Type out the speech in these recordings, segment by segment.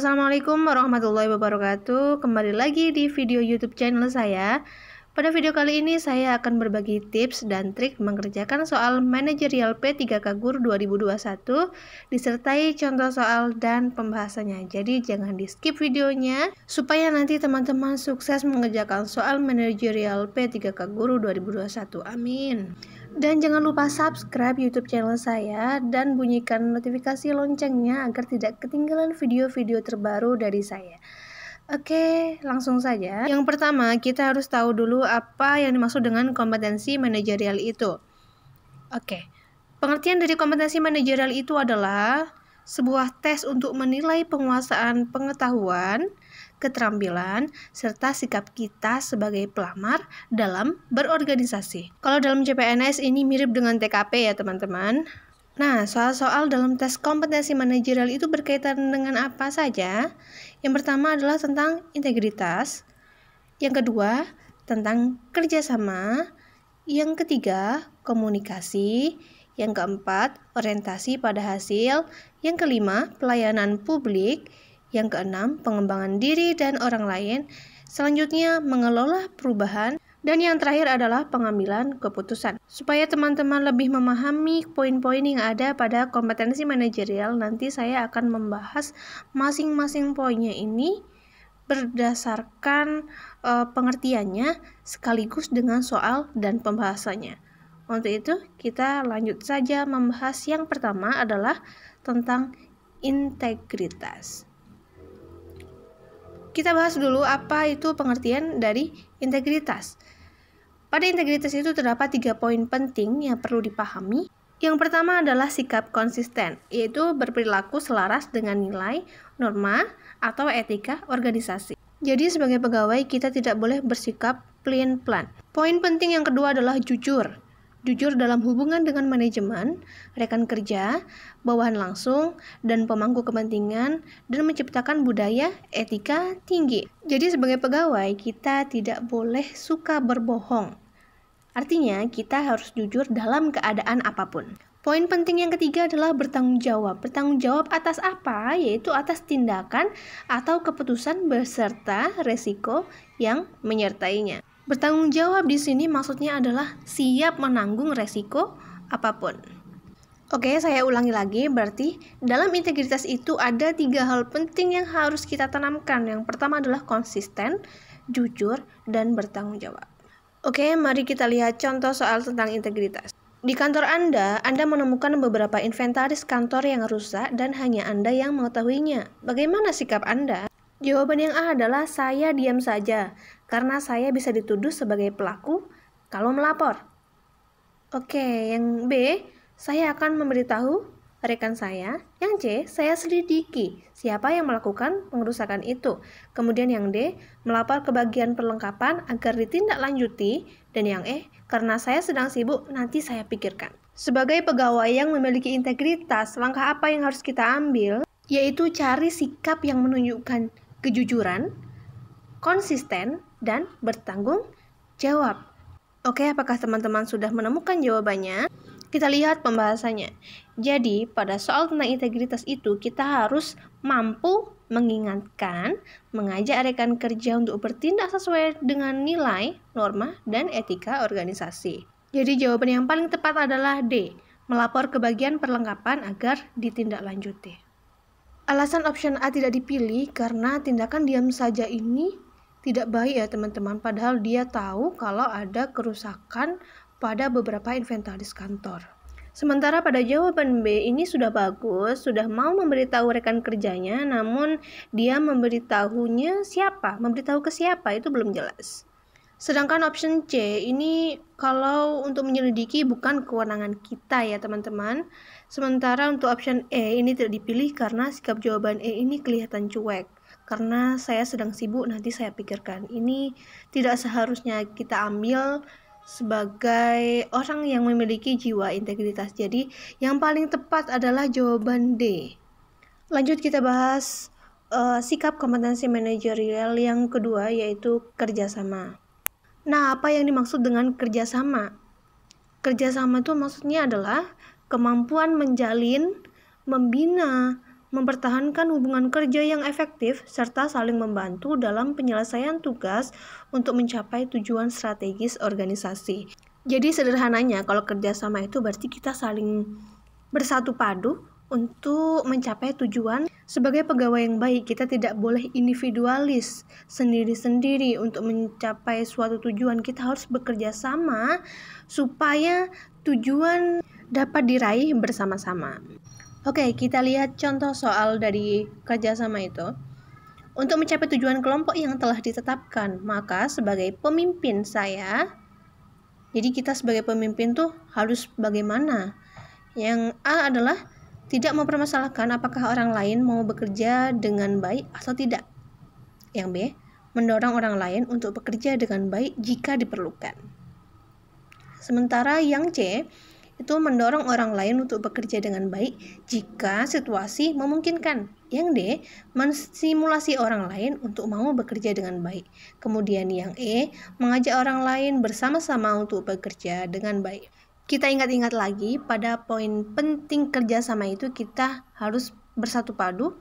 Assalamualaikum warahmatullahi wabarakatuh. Kembali lagi di video YouTube channel saya. Pada video kali ini saya akan berbagi tips dan trik mengerjakan soal manajerial P3K Guru 2021 disertai contoh soal dan pembahasannya. Jadi jangan di skip videonya supaya nanti teman-teman sukses mengerjakan soal manajerial P3K Guru 2021. Amin. Dan jangan lupa subscribe YouTube channel saya dan bunyikan notifikasi loncengnya agar tidak ketinggalan video-video terbaru dari saya. Oke, langsung saja. Yang pertama, kita harus tahu dulu apa yang dimaksud dengan kompetensi manajerial itu. Oke, pengertian dari kompetensi manajerial itu adalah sebuah tes untuk menilai penguasaan pengetahuan, keterampilan, serta sikap kita sebagai pelamar dalam berorganisasi. Kalau dalam CPNS ini mirip dengan TKP ya teman-teman. Nah, soal-soal dalam tes kompetensi manajerial itu berkaitan dengan apa saja? Yang pertama adalah tentang integritas. Yang kedua, tentang kerjasama. Yang ketiga, komunikasi. Yang keempat, orientasi pada hasil. Yang kelima, pelayanan publik. Yang keenam, pengembangan diri dan orang lain. Selanjutnya, mengelola perubahan. Dan yang terakhir adalah pengambilan keputusan. Supaya teman-teman lebih memahami poin-poin yang ada pada kompetensi manajerial, nanti saya akan membahas masing-masing poinnya ini berdasarkan pengertiannya sekaligus dengan soal dan pembahasannya. Untuk itu, kita lanjut saja membahas yang pertama adalah tentang integritas. Kita bahas dulu apa itu pengertian dari integritas. Pada integritas itu terdapat 3 poin penting yang perlu dipahami. Yang pertama adalah sikap konsisten, yaitu berperilaku selaras dengan nilai, norma, atau etika organisasi. Jadi sebagai pegawai kita tidak boleh bersikap plan-plan. Poin penting yang kedua adalah jujur. Jujur dalam hubungan dengan manajemen, rekan kerja, bawahan langsung, dan pemangku kepentingan, dan menciptakan budaya etika tinggi. Jadi sebagai pegawai, kita tidak boleh suka berbohong. Artinya, kita harus jujur dalam keadaan apapun. Poin penting yang ketiga adalah bertanggung jawab. Bertanggung jawab atas apa? Yaitu atas tindakan atau keputusan beserta resiko yang menyertainya. Bertanggung jawab di sini maksudnya adalah siap menanggung resiko apapun. Oke, saya ulangi lagi, berarti dalam integritas itu ada 3 hal penting yang harus kita tanamkan. Yang pertama adalah konsisten, jujur, dan bertanggung jawab. Oke, mari kita lihat contoh soal tentang integritas. Di kantor Anda menemukan beberapa inventaris kantor yang rusak dan hanya Anda yang mengetahuinya. Bagaimana sikap Anda? Jawaban yang A adalah saya diam saja, karena saya bisa dituduh sebagai pelaku kalau melapor. Oke, yang B, saya akan memberitahu rekan saya. Yang C, saya selidiki siapa yang melakukan pengerusakan itu. Kemudian yang D, melapor ke bagian perlengkapan agar ditindaklanjuti. Dan yang E, karena saya sedang sibuk, nanti saya pikirkan. Sebagai pegawai yang memiliki integritas, langkah apa yang harus kita ambil? Yaitu cari sikap yang menunjukkan kejujuran, konsisten, dan bertanggung jawab. Oke, apakah teman-teman sudah menemukan jawabannya? Kita lihat pembahasannya. Jadi, pada soal tentang integritas itu, kita harus mampu mengingatkan, mengajak rekan kerja untuk bertindak sesuai dengan nilai, norma, dan etika organisasi. Jadi, jawaban yang paling tepat adalah D, melapor ke bagian perlengkapan agar ditindaklanjuti. Alasan option A tidak dipilih karena tindakan diam saja ini tidak baik ya teman-teman. Padahal dia tahu kalau ada kerusakan pada beberapa inventaris kantor. Sementara pada jawaban B ini sudah bagus, sudah mau memberitahu rekan kerjanya, namun dia memberitahunya siapa, memberitahu ke siapa itu belum jelas. Sedangkan option C ini kalau untuk menyelidiki bukan kewenangan kita ya teman-teman. Sementara untuk option E ini tidak dipilih karena sikap jawaban E ini kelihatan cuek. Karena saya sedang sibuk, nanti saya pikirkan. Ini tidak seharusnya kita ambil sebagai orang yang memiliki jiwa integritas. Jadi yang paling tepat adalah jawaban D. Lanjut kita bahas sikap kompetensi manajerial yang kedua yaitu kerjasama. Nah, apa yang dimaksud dengan kerjasama? Kerjasama itu maksudnya adalah kemampuan menjalin, membina, mempertahankan hubungan kerja yang efektif, serta saling membantu dalam penyelesaian tugas untuk mencapai tujuan strategis organisasi. Jadi sederhananya, kalau kerjasama itu berarti kita saling bersatu padu untuk mencapai tujuan. Sebagai pegawai yang baik, kita tidak boleh individualis sendiri-sendiri untuk mencapai suatu tujuan. Kita harus bekerja sama supaya tujuan dapat diraih bersama-sama. Oke, kita lihat contoh soal dari kerjasama itu. Untuk mencapai tujuan kelompok yang telah ditetapkan, maka sebagai pemimpin saya, jadi kita sebagai pemimpin tuh harus bagaimana? Yang A adalah tidak mempermasalahkan apakah orang lain mau bekerja dengan baik atau tidak. Yang B, mendorong orang lain untuk bekerja dengan baik jika diperlukan. Sementara yang C, itu mendorong orang lain untuk bekerja dengan baik jika situasi memungkinkan. Yang D, mensimulasi orang lain untuk mau bekerja dengan baik. Kemudian yang E, mengajak orang lain bersama-sama untuk bekerja dengan baik. Kita ingat-ingat lagi, pada poin penting kerjasama itu kita harus bersatu padu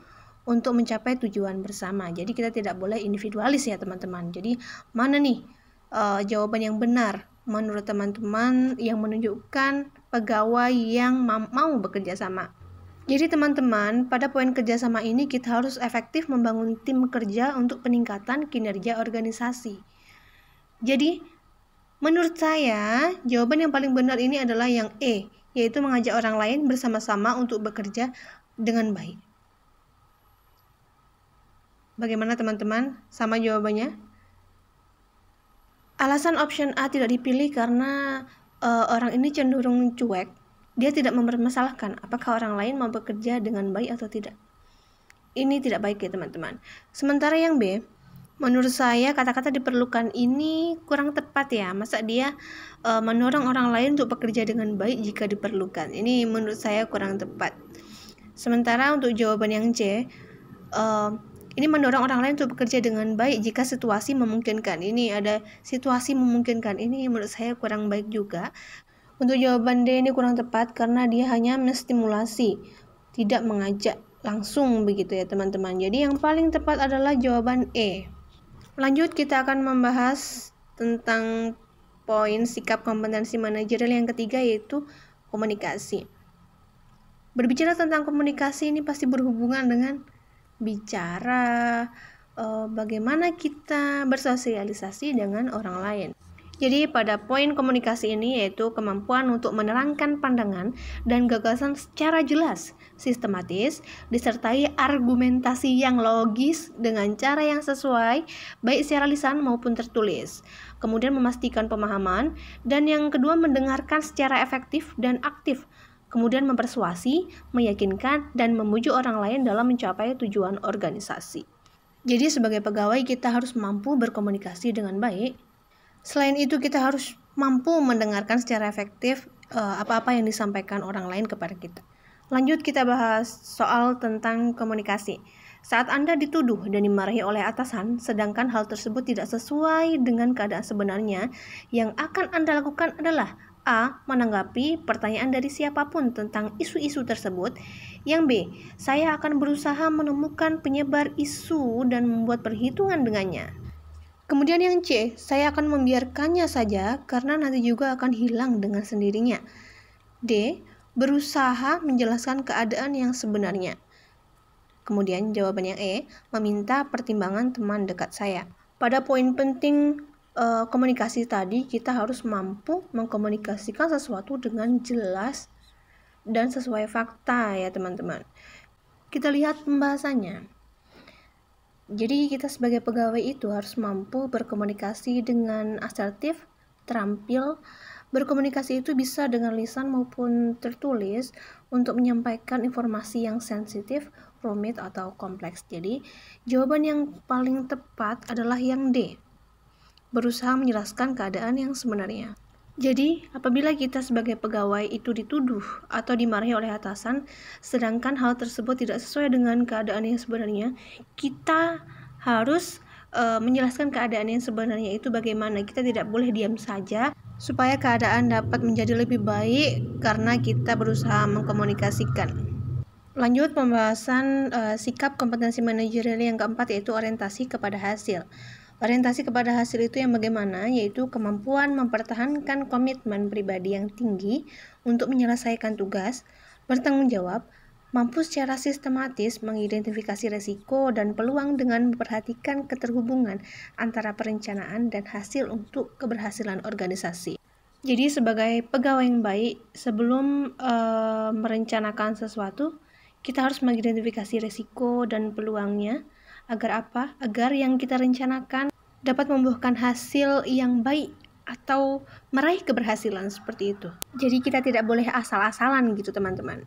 untuk mencapai tujuan bersama. Jadi kita tidak boleh individualis ya teman-teman. Jadi mana nih jawaban yang benar menurut teman-teman yang menunjukkan pegawai yang mau bekerja sama. Jadi teman-teman, pada poin kerjasama ini kita harus efektif membangun tim kerja untuk peningkatan kinerja organisasi. Jadi menurut saya, jawaban yang paling benar ini adalah yang E, yaitu mengajak orang lain bersama-sama untuk bekerja dengan baik. Bagaimana teman-teman? Sama jawabannya? Alasan option A tidak dipilih karena orang ini cenderung cuek. Dia tidak mempermasalahkan apakah orang lain mau bekerja dengan baik atau tidak. Ini tidak baik ya teman-teman. Sementara yang B, menurut saya kata-kata diperlukan ini kurang tepat ya. Masa dia mendorong orang lain untuk bekerja dengan baik jika diperlukan. Ini menurut saya kurang tepat. Sementara untuk jawaban yang C, ini mendorong orang lain untuk bekerja dengan baik jika situasi memungkinkan. Ini ada situasi memungkinkan. Ini menurut saya kurang baik juga. Untuk jawaban D ini kurang tepat karena dia hanya menstimulasi, tidak mengajak langsung begitu ya teman-teman. Jadi yang paling tepat adalah jawaban E. Lanjut, kita akan membahas tentang poin sikap kompetensi manajerial yang ketiga, yaitu komunikasi. Berbicara tentang komunikasi ini pasti berhubungan dengan bicara, bagaimana kita bersosialisasi dengan orang lain. Jadi pada poin komunikasi ini yaitu kemampuan untuk menerangkan pandangan dan gagasan secara jelas, sistematis, disertai argumentasi yang logis dengan cara yang sesuai, baik secara lisan maupun tertulis. Kemudian memastikan pemahaman, dan yang kedua mendengarkan secara efektif dan aktif. Kemudian mempersuasi, meyakinkan, dan memujuk orang lain dalam mencapai tujuan organisasi. Jadi sebagai pegawai kita harus mampu berkomunikasi dengan baik. Selain itu kita harus mampu mendengarkan secara efektif apa-apa yang disampaikan orang lain kepada kita. Lanjut, kita bahas soal tentang komunikasi. Saat Anda dituduh dan dimarahi oleh atasan, sedangkan hal tersebut tidak sesuai dengan keadaan sebenarnya, yang akan Anda lakukan adalah A. Menanggapi pertanyaan dari siapapun tentang isu-isu tersebut. Yang B. Saya akan berusaha menemukan penyebar isu dan membuat perhitungan dengannya. Kemudian yang C, saya akan membiarkannya saja karena nanti juga akan hilang dengan sendirinya. D, berusaha menjelaskan keadaan yang sebenarnya. Kemudian jawaban yang E, meminta pertimbangan teman dekat saya. Pada poin penting komunikasi tadi, kita harus mampu mengkomunikasikan sesuatu dengan jelas dan sesuai fakta ya teman-teman. Kita lihat pembahasannya. Jadi kita sebagai pegawai itu harus mampu berkomunikasi dengan asertif, terampil. Berkomunikasi itu bisa dengan lisan maupun tertulis untuk menyampaikan informasi yang sensitif, rumit, atau kompleks. Jadi jawaban yang paling tepat adalah yang D. Berusaha menjelaskan keadaan yang sebenarnya. Jadi, apabila kita sebagai pegawai itu dituduh atau dimarahi oleh atasan, sedangkan hal tersebut tidak sesuai dengan keadaan yang sebenarnya, kita harus menjelaskan keadaan yang sebenarnya itu bagaimana. Kita tidak boleh diam saja, supaya keadaan dapat menjadi lebih baik karena kita berusaha mengkomunikasikan. Lanjut pembahasan sikap kompetensi manajerial yang keempat, yaitu orientasi kepada hasil. Orientasi kepada hasil itu yang bagaimana? Yaitu kemampuan mempertahankan komitmen pribadi yang tinggi untuk menyelesaikan tugas, bertanggung jawab, mampu secara sistematis mengidentifikasi resiko dan peluang dengan memperhatikan keterhubungan antara perencanaan dan hasil untuk keberhasilan organisasi. Jadi sebagai pegawai yang baik, sebelum merencanakan sesuatu, kita harus mengidentifikasi resiko dan peluangnya. Agar apa? Agar yang kita rencanakan dapat membuahkan hasil yang baik atau meraih keberhasilan seperti itu. Jadi kita tidak boleh asal-asalan gitu teman-teman.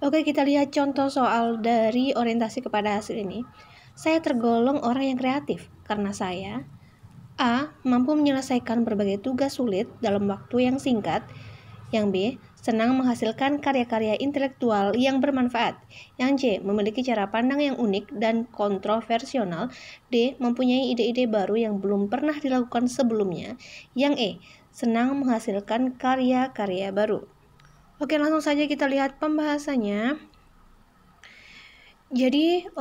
Oke, kita lihat contoh soal dari orientasi kepada hasil ini. Saya tergolong orang yang kreatif karena saya A. Mampu menyelesaikan berbagai tugas sulit dalam waktu yang singkat. Yang B. Senang menghasilkan karya-karya intelektual yang bermanfaat. Yang C. Memiliki cara pandang yang unik dan kontroversial. D. Mempunyai ide-ide baru yang belum pernah dilakukan sebelumnya. Yang E. Senang menghasilkan karya-karya baru. Oke, langsung saja kita lihat pembahasannya. Jadi,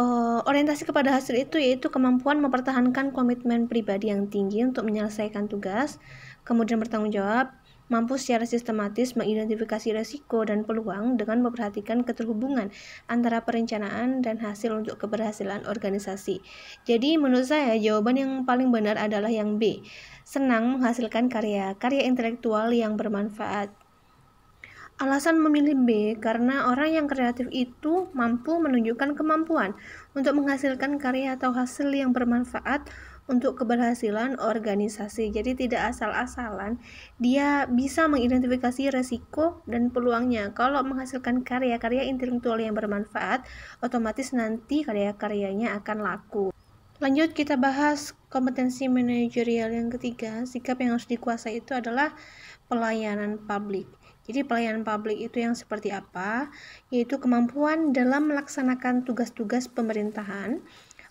orientasi kepada hasil itu yaitu kemampuan mempertahankan komitmen pribadi yang tinggi untuk menyelesaikan tugas, kemudian bertanggung jawab, mampu secara sistematis mengidentifikasi risiko dan peluang dengan memperhatikan keterhubungan antara perencanaan dan hasil untuk keberhasilan organisasi. Jadi menurut saya jawaban yang paling benar adalah yang B, senang menghasilkan karya-karya intelektual yang bermanfaat. Alasan memilih B karena orang yang kreatif itu mampu menunjukkan kemampuan untuk menghasilkan karya atau hasil yang bermanfaat untuk keberhasilan organisasi. Jadi tidak asal-asalan, dia bisa mengidentifikasi resiko dan peluangnya. Kalau menghasilkan karya-karya intelektual yang bermanfaat, otomatis nanti karya-karyanya akan laku. Lanjut kita bahas kompetensi manajerial yang ketiga. Sikap yang harus dikuasai itu adalah pelayanan publik. Jadi pelayanan publik itu yang seperti apa? Yaitu kemampuan dalam melaksanakan tugas-tugas pemerintahan,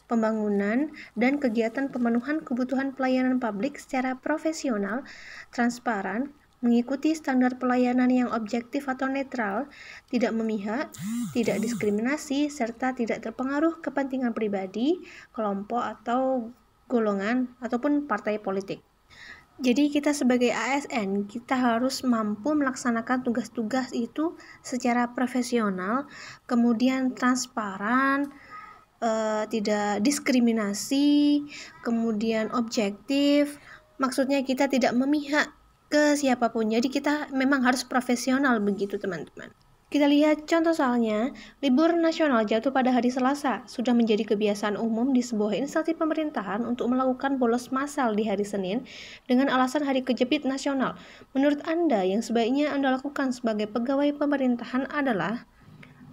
pembangunan, dan kegiatan pemenuhan kebutuhan pelayanan publik secara profesional, transparan, mengikuti standar pelayanan yang objektif atau netral, tidak memihak, tidak diskriminasi, serta tidak terpengaruh kepentingan pribadi, kelompok atau golongan, ataupun partai politik. Jadi kita sebagai ASN, kita harus mampu melaksanakan tugas-tugas itu secara profesional, kemudian transparan, tidak diskriminasi, kemudian objektif. Maksudnya kita tidak memihak ke siapapun. Jadi kita memang harus profesional begitu teman-teman. Kita lihat contoh soalnya. Libur nasional jatuh pada hari Selasa. Sudah menjadi kebiasaan umum di sebuah instansi pemerintahan untuk melakukan bolos massal di hari Senin dengan alasan hari kejepit nasional. Menurut Anda, yang sebaiknya Anda lakukan sebagai pegawai pemerintahan adalah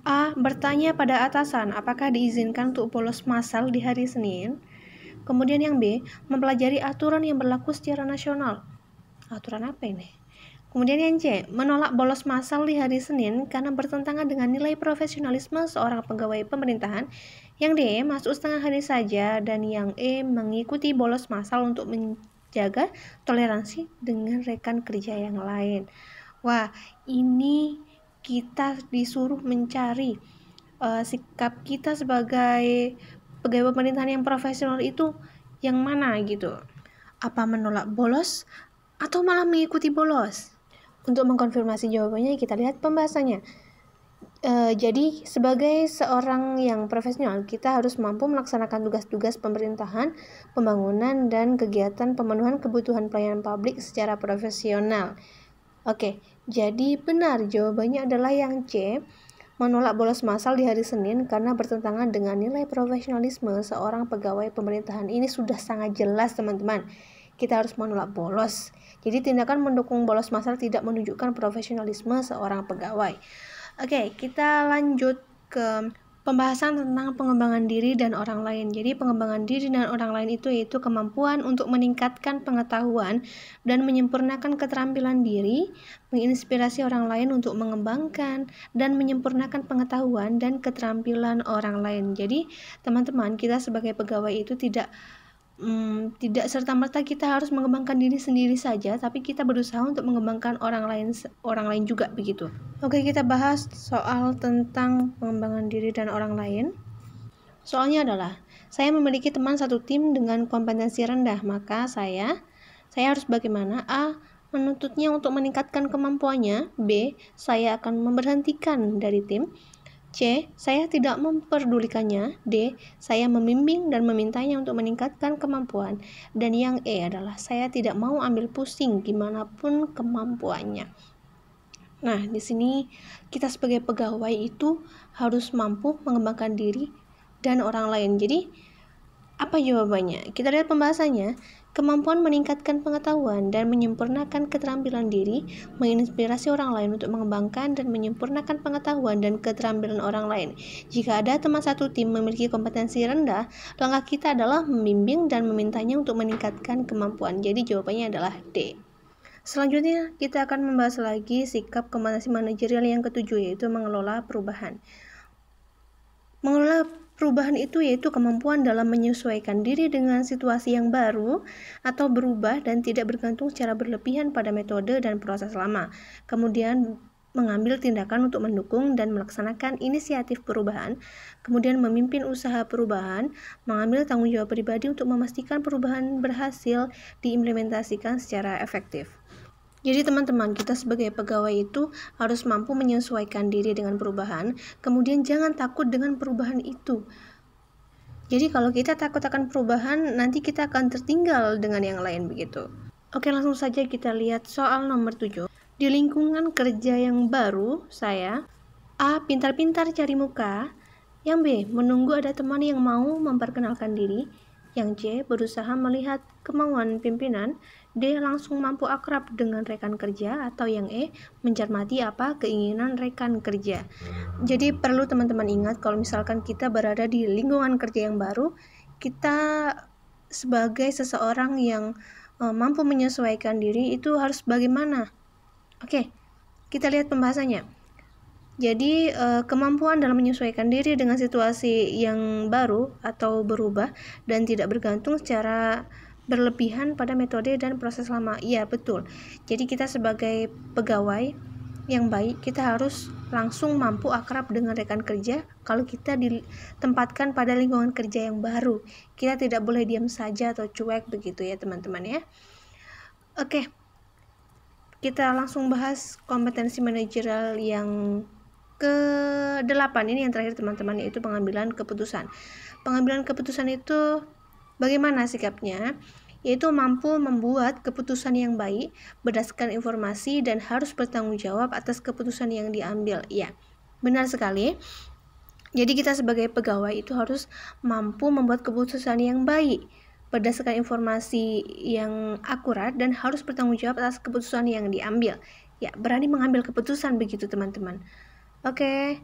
A. Bertanya pada atasan apakah diizinkan untuk bolos massal di hari Senin. Kemudian yang B. Mempelajari aturan yang berlaku secara nasional. Aturan apa ini? Kemudian yang C. Menolak bolos massal di hari Senin karena bertentangan dengan nilai profesionalisme seorang pegawai pemerintahan. Yang D. Masuk setengah hari saja. Dan yang E. Mengikuti bolos massal untuk menjaga toleransi dengan rekan kerja yang lain. Wah, ini kita disuruh mencari sikap kita sebagai pegawai pemerintahan yang profesional itu yang mana gitu. Apa menolak bolos atau malah mengikuti bolos? Untuk mengkonfirmasi jawabannya kita lihat pembahasannya. Jadi sebagai seorang yang profesional, kita harus mampu melaksanakan tugas-tugas pemerintahan, pembangunan, dan kegiatan pemenuhan kebutuhan pelayanan publik secara profesional. Oke, jadi benar jawabannya adalah yang C, menolak bolos massal di hari Senin karena bertentangan dengan nilai profesionalisme seorang pegawai pemerintahan. Ini sudah sangat jelas teman-teman, kita harus menolak bolos. Jadi tindakan mendukung bolos massal tidak menunjukkan profesionalisme seorang pegawai. Oke, kita lanjut ke pembahasan tentang pengembangan diri dan orang lain. Jadi pengembangan diri dan orang lain itu yaitu kemampuan untuk meningkatkan pengetahuan dan menyempurnakan keterampilan diri, menginspirasi orang lain untuk mengembangkan dan menyempurnakan pengetahuan dan keterampilan orang lain. Jadi teman-teman, kita sebagai pegawai itu tidak tidak serta-merta kita harus mengembangkan diri sendiri saja, tapi kita berusaha untuk mengembangkan orang lain juga begitu. Oke, kita bahas soal tentang pengembangan diri dan orang lain. Soalnya adalah, saya memiliki teman satu tim dengan kompetensi rendah, maka saya harus bagaimana? A. Menuntutnya untuk meningkatkan kemampuannya. B. Saya akan memberhentikan dari tim. C. Saya tidak memperdulikannya. D. Saya membimbing dan memintanya untuk meningkatkan kemampuan. Dan yang E adalah saya tidak mau ambil pusing gimana pun kemampuannya. Nah, di sini kita sebagai pegawai itu harus mampu mengembangkan diri dan orang lain. Jadi, apa jawabannya? Kita lihat pembahasannya. Kemampuan meningkatkan pengetahuan dan menyempurnakan keterampilan diri, menginspirasi orang lain untuk mengembangkan dan menyempurnakan pengetahuan dan keterampilan orang lain. Jika ada teman satu tim memiliki kompetensi rendah, langkah kita adalah membimbing dan memintanya untuk meningkatkan kemampuan. Jadi jawabannya adalah D. Selanjutnya, kita akan membahas lagi sikap kompetensi manajerial yang ketujuh, yaitu mengelola perubahan. Mengelola perubahan itu yaitu kemampuan dalam menyesuaikan diri dengan situasi yang baru atau berubah dan tidak bergantung secara berlebihan pada metode dan proses lama. Kemudian mengambil tindakan untuk mendukung dan melaksanakan inisiatif perubahan, kemudian memimpin usaha perubahan, mengambil tanggung jawab pribadi untuk memastikan perubahan berhasil diimplementasikan secara efektif. Jadi teman-teman, kita sebagai pegawai itu harus mampu menyesuaikan diri dengan perubahan, kemudian jangan takut dengan perubahan itu. Jadi kalau kita takut akan perubahan, nanti kita akan tertinggal dengan yang lain begitu. Oke, langsung saja kita lihat soal nomor 7. Di lingkungan kerja yang baru, saya A. Pintar-pintar cari muka. Yang B. Menunggu ada teman yang mau memperkenalkan diri. Yang C. Berusaha melihat kemauan pimpinan. D. Langsung mampu akrab dengan rekan kerja. Atau yang E. Mencermati apa keinginan rekan kerja. Jadi perlu teman-teman ingat kalau misalkan kita berada di lingkungan kerja yang baru, kita sebagai seseorang yang mampu menyesuaikan diri itu harus bagaimana? Oke, kita lihat pembahasannya. Jadi kemampuan dalam menyesuaikan diri dengan situasi yang baru atau berubah dan tidak bergantung secara berlebihan pada metode dan proses lama. Iya, betul. Jadi kita sebagai pegawai yang baik, kita harus langsung mampu akrab dengan rekan kerja kalau kita ditempatkan pada lingkungan kerja yang baru. Kita tidak boleh diam saja atau cuek begitu ya teman-teman ya. Oke, kita langsung bahas kompetensi manajerial yang ke-8. Ini yang terakhir teman-teman, yaitu pengambilan keputusan. Pengambilan keputusan itu bagaimana sikapnya? Yaitu mampu membuat keputusan yang baik berdasarkan informasi dan harus bertanggung jawab atas keputusan yang diambil. Ya, benar sekali. Jadi kita sebagai pegawai itu harus mampu membuat keputusan yang baik berdasarkan informasi yang akurat dan harus bertanggung jawab atas keputusan yang diambil. Ya, berani mengambil keputusan begitu teman-teman. Oke,